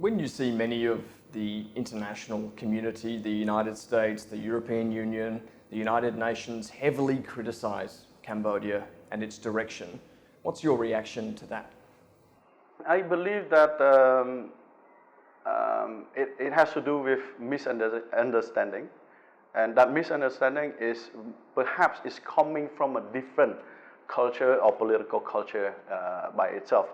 When you see many of the international community, the United States, the European Union, the United Nations heavily criticize Cambodia and its direction, what's your reaction to that? I believe that it has to do with misunderstanding, and that misunderstanding is perhaps is coming from a different culture or political culture by itself.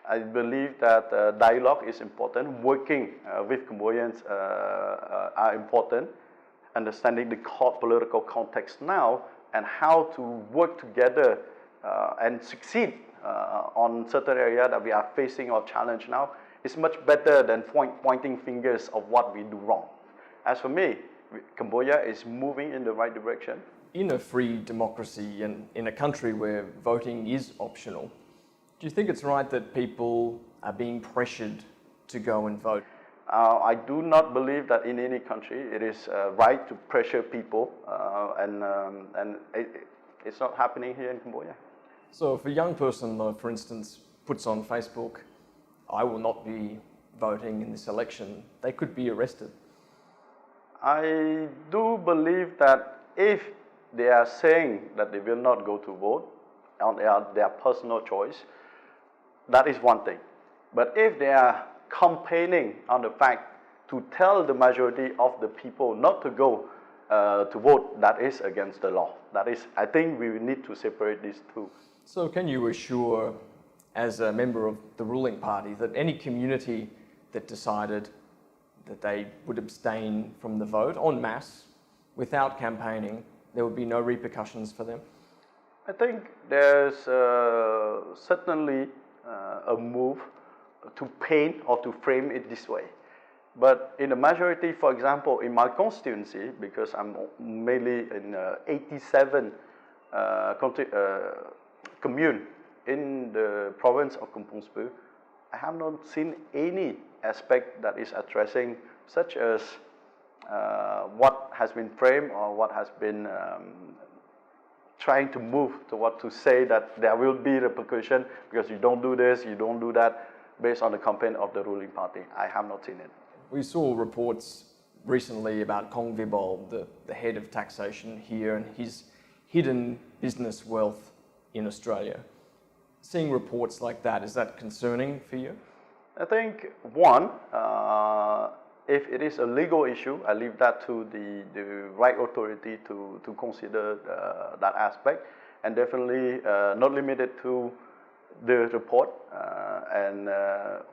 I believe that dialogue is important. Working with Cambodians are important. Understanding the political context now and how to work together and succeed on certain area that we are facing or challenge now is much better than pointing fingers of what we do wrong. As for me, Cambodia is moving in the right direction. In a free democracy and in a country where voting is optional, do you think it's right that people are being pressured to go and vote? I do not believe that in any country it is right to pressure people, and it's not happening here in Cambodia. So if a young person, for instance, puts on Facebook, "I will not be voting in this election," they could be arrested. I do believe that if they are saying that they will not go to vote on their personal choice, that is one thing. But if they are campaigning on the fact to tell the majority of the people not to go to vote, that is against the law. That is, I think we need to separate these two. So can you assure, as a member of the ruling party, that any community that decided that they would abstain from the vote en masse without campaigning, there would be no repercussions for them? I think there's certainly a move to paint or to frame it this way. But in the majority, for example, in my constituency, because I'm mainly in 87 commune in the province of Kampong Speu, I have not seen any aspect that is addressing such as what has been framed or what has been trying to move to what to say that there will be repercussion because you don't do this, you don't do that, based on the campaign of the ruling party. I have not seen it. We saw reports recently about Kong Vibol, the head of taxation here, and his hidden business wealth in Australia. Seeing reports like that, is that concerning for you? I think, one, if it is a legal issue, I leave that to the right authority to consider that aspect, and definitely not limited to the report and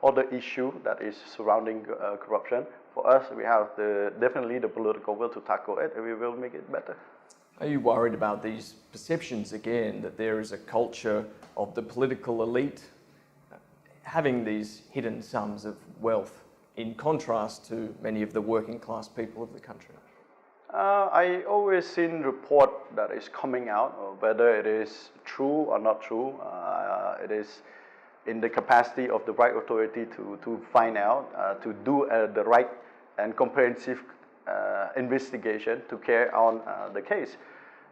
other issue that is surrounding corruption. For us, we have definitely the political will to tackle it, and we will make it better. Are you worried about these perceptions again, that there is a culture of the political elite having these hidden sums of wealth in contrast to many of the working class people of the country? I always seen report that is coming out, whether it is true or not true. It is in the capacity of the right authority to find out, to do the right and comprehensive investigation to carry on the case.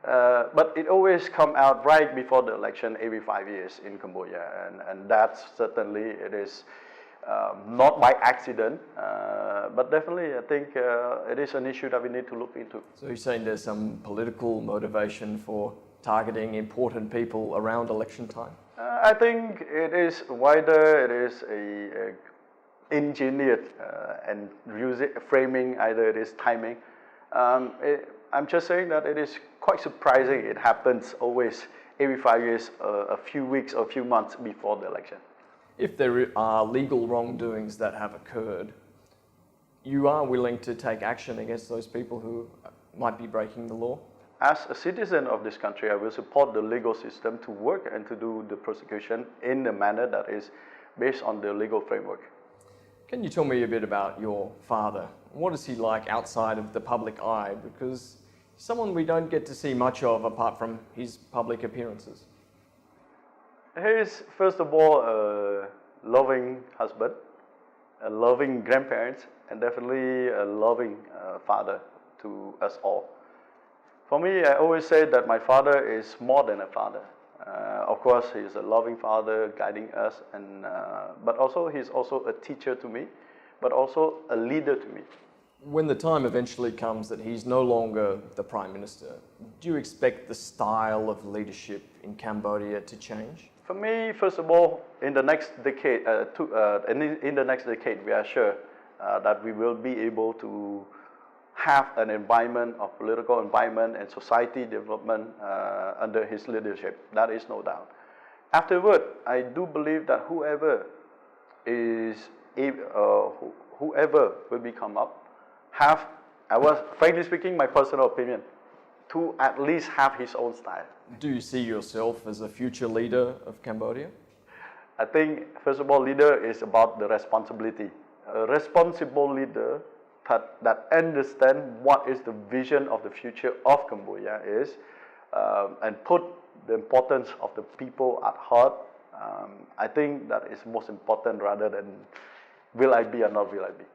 But it always come out right before the election every 5 years in Cambodia, and that's certainly it is not by accident, but definitely I think it is an issue that we need to look into. So you're saying there's some political motivation for targeting important people around election time? I think it is wider, it is a engineered and framing, either it is timing. I'm just saying that it is quite surprising. It happens always every 5 years, a few weeks or a few months before the election. If there are legal wrongdoings that have occurred, you are willing to take action against those people who might be breaking the law? As a citizen of this country, I will support the legal system to work and to do the prosecution in the manner that is based on the legal framework. Can you tell me a bit about your father? What is he like outside of the public eye? Because he's someone we don't get to see much of apart from his public appearances. He is, first of all, a loving husband, a loving grandparents, and definitely a loving father to us all. For me, I always say that my father is more than a father. Of course, he is a loving father guiding us, but also he's also a teacher to me, but also a leader to me. When the time eventually comes that he's no longer the Prime Minister, do you expect the style of leadership in Cambodia to change? For me, first of all, in the next decade, in the next decade, we are sure that we will be able to have an environment of political environment and society development under his leadership. That is no doubt. Afterward, I do believe that whoever will become up, frankly speaking, my personal opinion, to at least have his own style. Do you see yourself as a future leader of Cambodia? I think, first of all, leader is about the responsibility. A responsible leader that understands what is the vision of the future of Cambodia is, and put the importance of the people at heart. I think that is most important rather than will I be or not will I be.